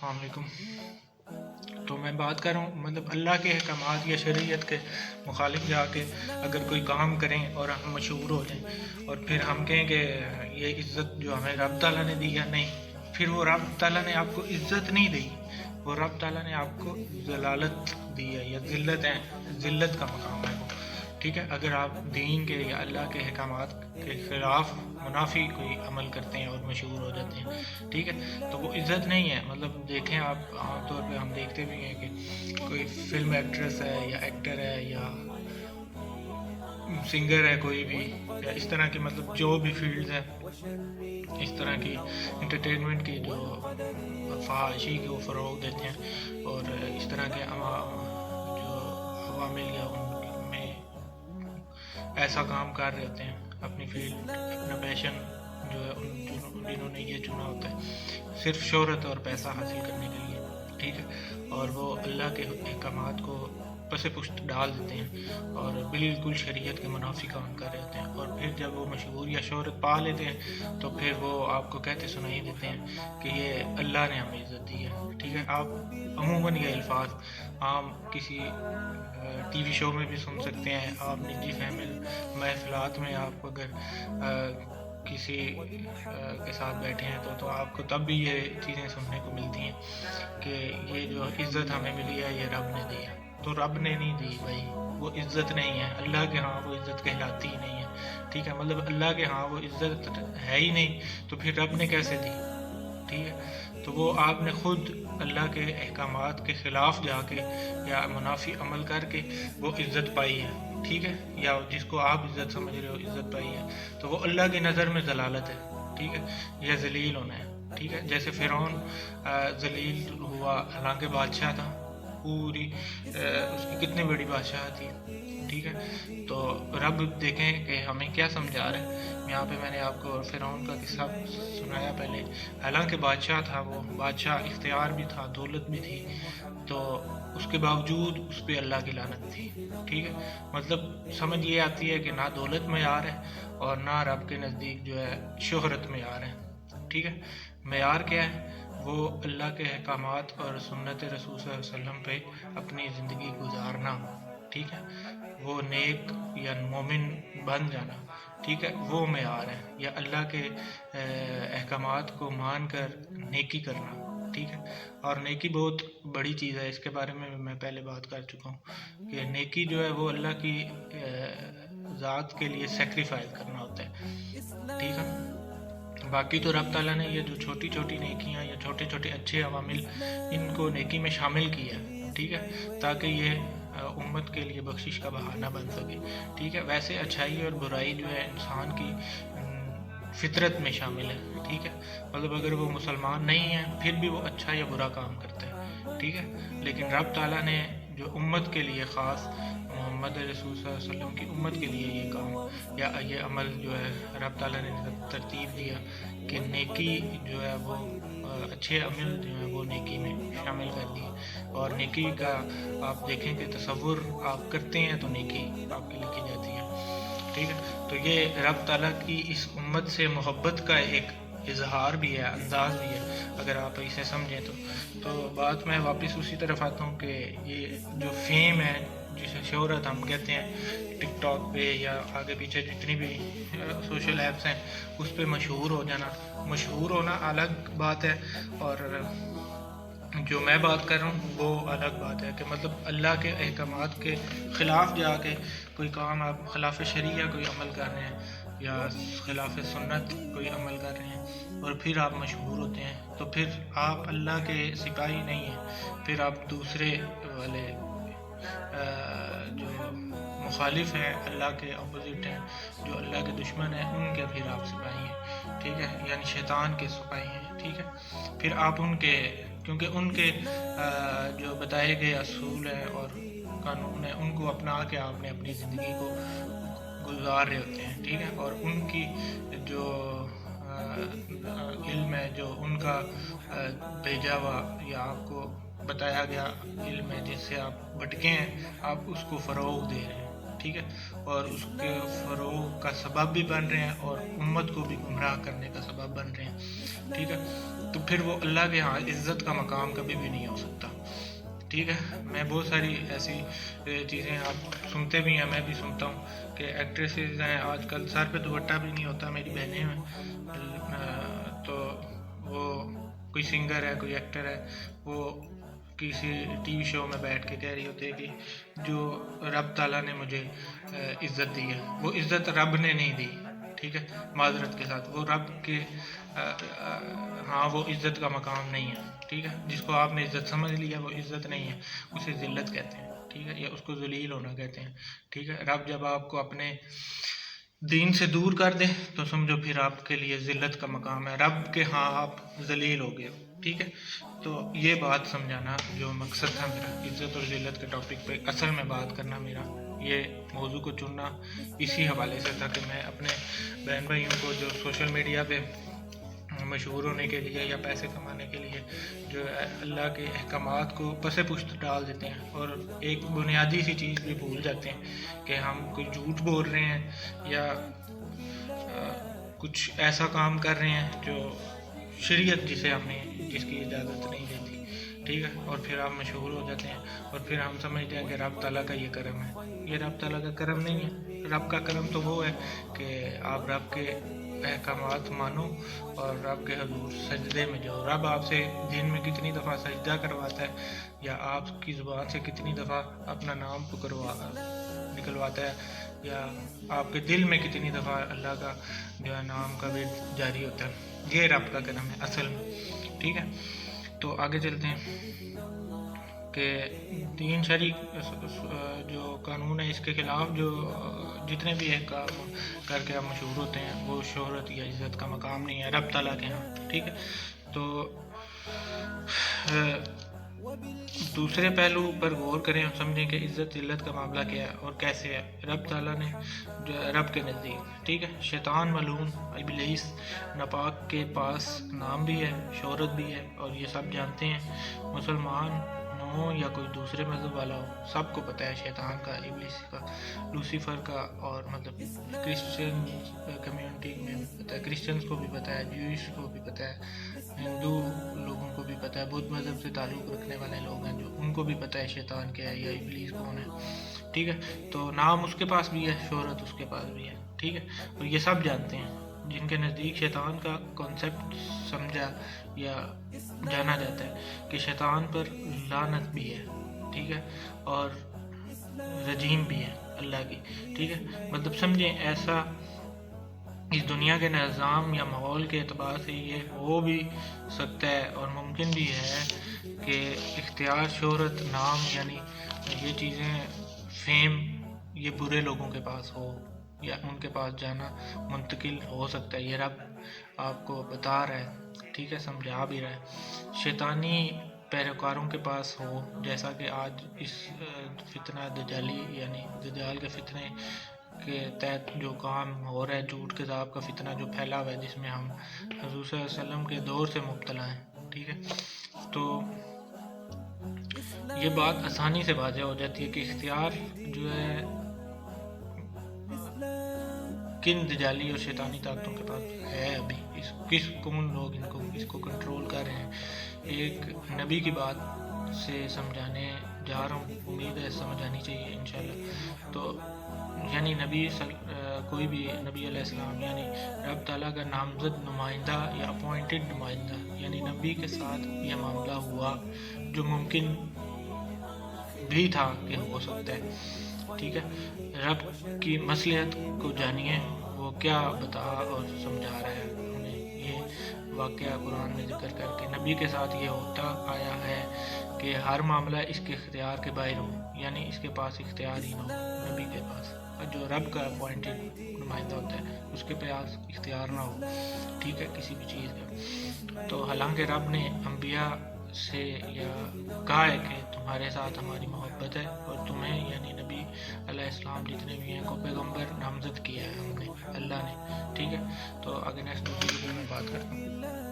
السلام علیکم۔ تو میں بات کر رہا ہوں مطلب اللہ کے احکامات یا شریعت کے مخالف جا کے اگر کوئی کام کریں اور ہم مشہور ہو جائیں اور پھر ہم کہیں کہ یہ عزت جو ہمیں رب تعالیٰ نے دی یا نہیں، پھر وہ رب تعالیٰ نے آپ کو عزت نہیں دی، وہ رب تعالیٰ نے آپ کو ذلالت دی ہے یا ذلت کا مقام ہے وہ، ٹھیک ہے۔ اگر آپ دین کے یا اللہ کے احکامات کے خلاف منافی کوئی عمل کرتے ہیں اور مشہور ہو جاتے ہیں، ٹھیک ہے، تو وہ عزت نہیں ہے۔ مطلب دیکھیں آپ عام طور پہ ہم دیکھتے بھی ہیں کہ کوئی فلم ایکٹریس ہے یا ایکٹر ہے یا سنگر ہے کوئی بھی، یا اس طرح کی مطلب جو بھی فیلڈز ہیں اس طرح کی انٹرٹینمنٹ کی جو فحاشی کو فروغ دیتے ہیں اور اس طرح کے جو عوامل یا ان میں ایسا کام کر رہے ہوتے ہیں، اپنی فیلڈ اپنا پیشن جو ہے جنہوں نے یہ چنا ہوتا ہے صرف شہرت اور پیسہ حاصل کرنے کے لیے، ٹھیک ہے، اور وہ اللہ کے احکامات کو پس پشت ڈال دیتے ہیں اور بالکل شریعت کے منافی کام کر رہے ہوتے ہیں، اور پھر جب وہ مشہور یا شہرت پا لیتے ہیں تو پھر وہ آپ کو کہتے سنائی دیتے ہیں کہ یہ اللہ نے ہمیں عزت دی ہے، ٹھیک ہے۔ آپ عموماً یہ الفاظ عام کسی ٹی وی شو میں بھی سن سکتے ہیں، آپ نجی محفلات میں آپ اگر کسی کے ساتھ بیٹھے ہیں تو آپ کو تب بھی یہ چیزیں سننے کو ملتی ہیں کہ یہ جو عزت ہمیں ملی ہے یہ رب نے دی ہے، تو رب نے نہیں دی بھائی، وہ عزت نہیں ہے، اللہ کے ہاں وہ عزت کہلاتی ہی نہیں ہے، ٹھیک ہے۔ مطلب اللہ کے ہاں وہ عزت ہے ہی نہیں تو پھر رب نے کیسے دی، ٹھیک ہے۔ تو وہ آپ نے خود اللہ کے احکامات کے خلاف جا کے یا منافی عمل کر کے وہ عزت پائی ہے، ٹھیک ہے، یا جس کو آپ عزت سمجھ رہے ہو عزت پائی ہے، تو وہ اللہ کی نظر میں ذلالت ہے، ٹھیک ہے، یا ذلیل ہونا ہے، ٹھیک ہے۔ جیسے فرعون ذلیل ہوا، حالانکہ بادشاہ تھا، پوری اس کی کتنی بڑی بادشاہ تھی، ٹھیک ہے۔ تو رب دیکھیں کہ ہمیں کیا سمجھا رہے ہیں، یہاں پہ میں نے آپ کو فرعون کا قصہ سنایا پہلے، حالانکہ بادشاہ تھا، وہ بادشاہ اختیار بھی تھا، دولت بھی تھی، تو اس کے باوجود اس پہ اللہ کی لعنت تھی، ٹھیک ہے۔ مطلب سمجھ یہ آتی ہے کہ نہ دولت معیار ہے اور نہ رب کے نزدیک جو ہے شہرت معیار ہے، ٹھیک ہے۔ معیار کیا ہے؟ وہ اللہ کے احکامات اور سنت رسول صلی اللہ علیہ وسلم پہ اپنی زندگی گزارنا، ٹھیک ہے، وہ نیک یا مومن بن جانا، ٹھیک ہے، وہ معیار ہے، یا اللہ کے احکامات کو مان کر نیکی کرنا، ٹھیک ہے۔ اور نیکی بہت بڑی چیز ہے، اس کے بارے میں پہلے بات کر چکا ہوں کہ نیکی جو ہے وہ اللہ کی ذات کے لیے سیکریفائز کرنا ہوتا ہے، ٹھیک ہے۔ باقی تو رب تعالیٰ نے یہ جو چھوٹی چھوٹی نیکیاں یا چھوٹے چھوٹے اچھے عوامل ان کو نیکی میں شامل کیا ہے، ٹھیک ہے، تاکہ یہ امت کے لیے بخشش کا بہانہ بن سکے، ٹھیک ہے۔ ویسے اچھائی اور برائی جو ہے انسان کی فطرت میں شامل ہے، ٹھیک ہے۔ مطلب اگر وہ مسلمان نہیں ہے پھر بھی وہ اچھا یا برا کام کرتا ہے، ٹھیک ہے، لیکن رب تعالیٰ نے جو امت کے لیے خاص محمد رسول صلی اللہ علیہ وسلم کی امت کے لیے یہ کام یا یہ عمل جو ہے رب تعالیٰ نے ترتیب دیا کہ نیکی جو ہے وہ اچھے عمل جو ہے وہ نیکی میں شامل کر دیے، اور نیکی کا آپ دیکھیں کہ تصور آپ کرتے ہیں تو نیکی آپ کی لکھی جاتی ہے، ٹھیک ہے۔ تو یہ رب تعالیٰ کی اس امت سے محبت کا ایک اظہار بھی ہے، انداز بھی ہے، اگر آپ اسے سمجھیں تو بات میں واپس اسی طرف آتا ہوں کہ یہ جو فیم ہے جسے شہرت ہم کہتے ہیں، ٹک ٹاک پہ یا آگے پیچھے جتنی بھی سوشل ایپس ہیں اس پہ مشہور ہو جانا، مشہور ہونا الگ بات ہے، اور جو میں بات کر رہا ہوں وہ الگ بات ہے کہ مطلب اللہ کے احکامات کے خلاف جا کے کوئی کام آپ خلاف شریعہ کوئی عمل کر رہے ہیں یا خلاف سنت کوئی عمل کر رہے ہیں اور پھر آپ مشہور ہوتے ہیں، تو پھر آپ اللہ کے سپاہی نہیں ہیں، پھر آپ دوسرے والے جو مخالف ہیں، اللہ کے اپوزٹ ہیں، جو اللہ کے دشمن ہیں، ان کے پھر آپ سپاہی ہیں، ٹھیک ہے، یعنی شیطان کے سپاہی ہیں، ٹھیک ہے۔ پھر آپ ان کے کیونکہ ان کے جو بتائے گئے اصول ہیں اور قانون ہیں ان کو اپنا کے آپ نے اپنی زندگی کو گزار رہے ہوتے ہیں، ٹھیک ہے، اور ان کی جو علم ہے، جو ان کا بھیجا ہوا یا آپ کو بتایا گیا علم ہے جس سے آپ بھٹکے ہیں، آپ اس کو فروغ دے رہے ہیں، ٹھیک ہے، اور اس کے فروغ کا سبب بھی بن رہے ہیں اور امت کو بھی گمراہ کرنے کا سبب بن رہے ہیں، ٹھیک ہے، تو پھر وہ اللہ کے ہاں عزت کا مقام کبھی بھی نہیں ہو سکتا، ٹھیک ہے۔ میں بہت ساری ایسی چیزیں آپ سنتے بھی ہیں، میں بھی سنتا ہوں کہ ایکٹریسز ہیں آج کل سر پہ دوپٹہ بھی نہیں ہوتا، میری بہنیں ہیں، تو وہ کوئی سنگر ہے، کوئی ایکٹر ہے، وہ کسی ٹی وی شو میں بیٹھ کے کہہ رہی ہوتی ہے کہ جو رب تعالیٰ نے مجھے عزت دی ہے، وہ عزت رب نے نہیں دی، ٹھیک ہے، معذرت کے ساتھ، وہ رب کے ہاں وہ عزت کا مقام نہیں ہے، ٹھیک ہے، جس کو آپ نے عزت سمجھ لیا وہ عزت نہیں ہے، اسے ذلت کہتے ہیں، ٹھیک ہے، یا اس کو ذلیل ہونا کہتے ہیں، ٹھیک ہے۔ رب جب آپ کو اپنے دین سے دور کر دے تو سمجھو پھر آپ کے لیے ذلت کا مقام ہے، رب کے ہاں آپ ذلیل ہو گئے، ٹھیک ہے۔ تو یہ بات سمجھانا جو مقصد تھا میرا عزت اور ذلت کے ٹاپک پہ اصل میں بات کرنا، میرا یہ موضوع کو چننا اسی حوالے سے تھا کہ میں اپنے بہن بھائیوں کو جو سوشل میڈیا پہ مشہور ہونے کے لیے یا پیسے کمانے کے لیے جو ہے اللہ کے احکامات کو پس پشت ڈال دیتے ہیں اور ایک بنیادی سی چیز بھی بھول جاتے ہیں کہ ہم کوئی جھوٹ بول رہے ہیں یا کچھ ایسا کام کر رہے ہیں جو شریعت جسے ہمیں جس کی اجازت نہیں دیتی، ٹھیک ہے، اور پھر آپ مشہور ہو جاتے ہیں اور پھر ہم سمجھتے ہیں کہ رب تعالیٰ کا یہ کرم ہے، یہ رب تعالیٰ کا کرم نہیں ہے، رب کا کرم تو وہ ہے کہ آپ رب کے احکامات مانو اور رب کے حضور سجدے میں جاؤ، رب آپ سے دن میں کتنی دفعہ سجدہ کرواتا ہے یا آپ کی زبان سے کتنی دفعہ اپنا نام نکلواتا ہے یا آپ کے دل میں کتنی دفعہ اللہ کا جو ہے نام کا بھی جاری ہوتا ہے، یہ رب کا کرم ہے اصل میں، ٹھیک ہے۔ تو آگے چلتے ہیں کہ دین شرعی جو قانون ہے اس کے خلاف جو جتنے بھی احکام کر کے آپ مشہور ہوتے ہیں وہ شہرت یا عزت کا مقام نہیں ہے رب تعالیٰ کے ہاں، ٹھیک ہے۔ تو دوسرے پہلو پر غور کریں اور سمجھیں کہ عزت ذلت کا معاملہ کیا ہے اور کیسے ہے رب تعالیٰ نے جو ہے رب کے نزدیک، ٹھیک ہے، شیطان ملعون ابلیس ناپاک کے پاس نام بھی ہے، شہرت بھی ہے اور یہ سب جانتے ہیں، مسلمان ہو یا کوئی دوسرے مذہب والا ہو سب کو پتہ ہے شیطان کا، ابلیس کا، لوسیفر کا، اور مطلب کرسچن کمیونٹی میں پتہ ہے، کرسچنس کو بھی پتہ ہے، جوئش کو بھی پتہ ہے، ہندو لوگوں کو بھی پتہ ہے، بدھ مذہب سے تعلق رکھنے والے لوگ ہیں جو ان کو بھی پتہ ہے شیطان کیا ہے یا ابلیس کون ہے، ٹھیک ہے۔ تو نام اس کے پاس بھی ہے، شہرت اس کے پاس بھی ہے، ٹھیک ہے، اور یہ سب جانتے ہیں جن کے نزدیک شیطان کا کانسیپٹ سمجھا یا جانا جاتا ہے کہ شیطان پر لعنت بھی ہے، ٹھیک ہے، اور رجیم بھی ہے اللہ کی، ٹھیک ہے، مطلب سمجھیں ایسا اس دنیا کے نظام یا ماحول کے اعتبار سے یہ ہو بھی سکتا ہے اور ممکن بھی ہے کہ اختیار، شہرت، نام یعنی یہ چیزیں، فیم، یہ برے لوگوں کے پاس ہو یا ان کے پاس جانا منتقل ہو سکتا ہے، یہ رب آپ کو بتا رہا ہے، ٹھیک ہے، سمجھا بھی رہا ہے، شیطانی پیروکاروں کے پاس ہو، جیسا کہ آج اس فتنہ دجالی یعنی دجال کے فتنے کے تحت جو کام ہو رہا ہے، جھوٹ کذاب کا فتنہ جو پھیلا ہوا ہے جس میں ہم حضور صلی اللہ علیہ وسلم کے دور سے مبتلا ہیں، ٹھیک ہے، تو یہ بات آسانی سے واضح ہو جاتی ہے کہ اختیار جو ہے کن دجالی اور شیطانی طاقتوں کے پاس ہے، ابھی کون لوگ اس کو کنٹرول کر رہے ہیں۔ ایک نبی کی بات سے سمجھانے جا رہا ہوں، امید ہے سمجھ آنی چاہیے انشاءاللہ۔ تو یعنی کوئی بھی نبی علیہ السلام یعنی رب تعالیٰ کا نامزد نمائندہ یا اپوائنٹڈ نمائندہ، یعنی نبی کے ساتھ یہ معاملہ ہوا جو ممکن بھی تھا کہ ہو سکتا ہے، ٹھیک ہے، رب کی مصلحت کو جانیے وہ کیا بتا اور سمجھا رہا ہے ہمیں، یہ واقعہ قرآن میں ذکر کر کے نبی کے ساتھ یہ ہوتا آیا ہے کہ ہر معاملہ اس کے اختیار کے باہر ہو، یعنی اس کے پاس اختیار ہی نہ ہو، نبی کے پاس جو رب کا اپوائنٹڈ نمائندہ ہوتا ہے اس کے پاس اختیار نہ ہو، ٹھیک ہے، کسی بھی چیز کا۔ تو حالانکہ رب نے انبیاء سے یا کہا ہے کہ تمہارے ساتھ ہماری محبت ہے اور تمہیں یعنی نبی علیہ السلام جتنے بھی ہیں کو پیغمبر نامزد کیا ہے ہم نے، اللہ نے، ٹھیک ہے۔ تو آگے نیکسٹ ویڈیو میں بات کرتا ہوں۔